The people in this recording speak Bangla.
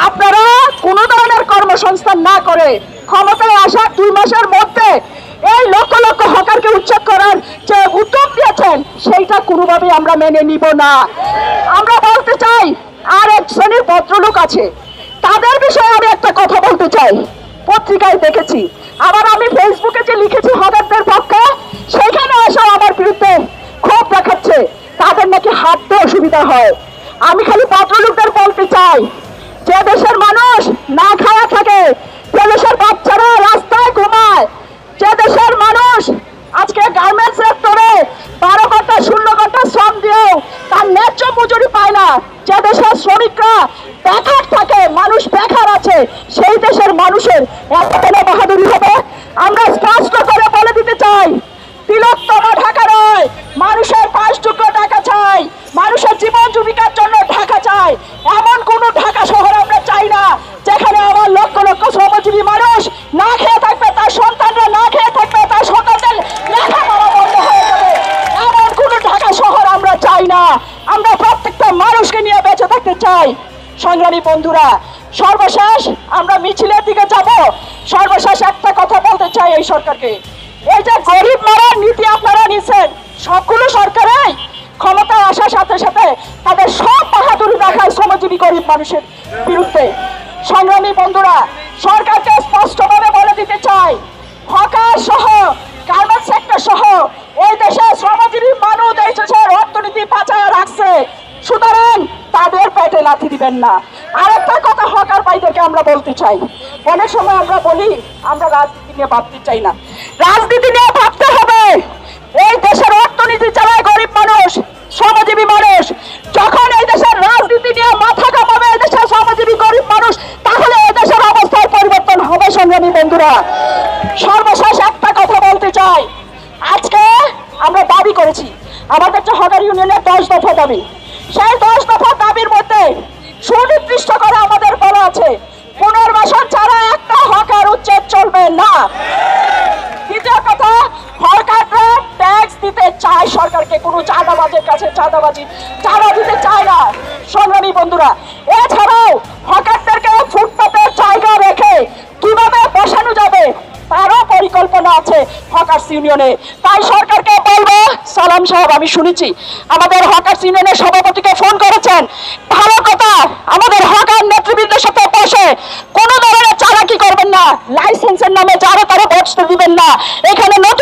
আপনারা কোনো ধরনের কর্মসংস্থান না করে ক্ষমতায় আসার 2 মাসের মধ্যে এই লক্ষ লক্ষ হকারকে উচ্ছেদ করার যে উদ্যোগ নিয়েছেন সেইটা কোনোভাবেই আমরা মেনে নিব না। আমরা বলতে চাই, আর এক শ্রেণীর ভদ্রলোক আছে, তাদের বিষয়ে আমি একটা কথা বলতে চাই। পত্রিকায় দেখেছি, আবার আমি ফেসবুকে যে লিখেছি হকারদের পক্ষে, সেখানে এসে আমার বিরুদ্ধে ক্ষোভ দেখাচ্ছে, তাদের নাকি হাঁটতে অসুবিধা হয়। আমি খালি ভদ্রলোকদের বলতে চাই, যে দেশের মানুষ না খাওয়া থাকে, যে দেশের বাচ্চারা রাস্তায় ঘুমায়, যে দেশের মানুষ আজকে গার্মেন্টস সেক্টরে 12 ঘন্টা 0 ঘন্টা শ্রম দিয়েও তার ন্যায্য মজুরি পায় না, যে দেশের শ্রমিকরা বেকার থাকে, মানুষ বেকার আছে, সেই দেশের মানুষের এত কেন বাহাদুরি হবে? আমরা স্পষ্ট করে বলে দিতে চাই, তিলোত্তমা ঢাকা নয়, মানুষের পাঁচটুকরো ঢাকা চাই, মানুষের জীবন জীবিকার জন্য ঢাকা চাই। এমন কোন ঢাকা শহর আমরা চাই না যেখানে আমার লক্ষ লক্ষ শ্রমজীবী মানুষ না খেয়ে থাকবে, তার সন্তানরা না খেয়ে থাকবে, তার সন্তানদের লেখাপড়া বন্ধ হয়ে যাবে। এমন কোন ঢাকা শহর আমরা চাই না। আমরা প্রত্যেকটা মানুষকে নিয়ে বেঁচে থাকতে চাই। সংগ্রামী বন্ধুরা, সর্বশেষ আমরা মিছিলের দিকে যাব। সর্বশেষ একটা কথা বলতে চাই এই সরকারকে, এই যে গরিব মারার নীতি আপনারা নিছেন, সবগুলো সরকারই ক্ষমতায় আসার সাথে সাথে তাদের সব বাহাদুরি দেখায় শ্রমজীবী গরিব মানুষের বিরুদ্ধে। সংগ্রামী বন্ধুরা, সরকারকে স্পষ্টভাবে বলে দিতে চাই, হকার সহ গার্মেন্টস সেক্টর সহ এই দেশে শ্রমজীবী মানুষ এই দেশের অর্থনীতি বাঁচায় রাখছে, সুতরাং তাদের পেটে লাথি দিবেন না। আরেকটা কথা হকার ভাইদেরকে আমরা বলতে চাই, অনেক সময় আমরা বলি আমরা রাজনীতি নিয়ে ভাবতে চাই না, রাজনীতি নিয়ে ভাবতে হবে। এই দেশের অর্থনীতি চালায় গরিব মানুষ, শ্রমজীবী মানুষ। যখন এই দেশের রাজনীতি নিয়ে মাথা কামাবে এই দেশের শ্রমজীবী গরিব মানুষ, তাহলে এই দেশের অবস্থার পরিবর্তন হবে। সংগ্রামী বন্ধুরা, সর্বশেষ একটা কথা বলতে চাই, আজকে আমরা দাবি করেছি আমাদের যে হকার ইউনিয়নের 10 দফা দাবি, সেই 10 দফা দাবির মধ্যে সুনির্দিষ্ট করে আমাদের বলা আছে পুনর্বাসন ছাড়া একটা হকার উচ্ছেদ চলবে না। দ্বিতীয় কথা, হকাররা ট্যাক্স দিতে চায় সরকারকে, কোনো চাঁদাবাজের কাছে চাঁদা দিতে চায় না। সংগ্রামী বন্ধুরা, এছাড়াও হকারদেরকে ফুটপাতের জায়গা রেখে কিভাবে বসানো যাবে তারও পরিকল্পনা আছে হকার্স ইউনিয়নে। তাই সরকারকে বলবো, সালাম সাহেব আমি শুনেছি আমাদের হকার্স ইউনিয়নের সভাপতিকে ফোন করেছেন, ভালো কথা, আমাদের হকার নেতৃবৃন্দের সাথে বসে কোনো ধরনের চালাকি করবেন না, লাইসেন্সের নামে যারা তারা বক্স দিবেন না। এখানে নতুন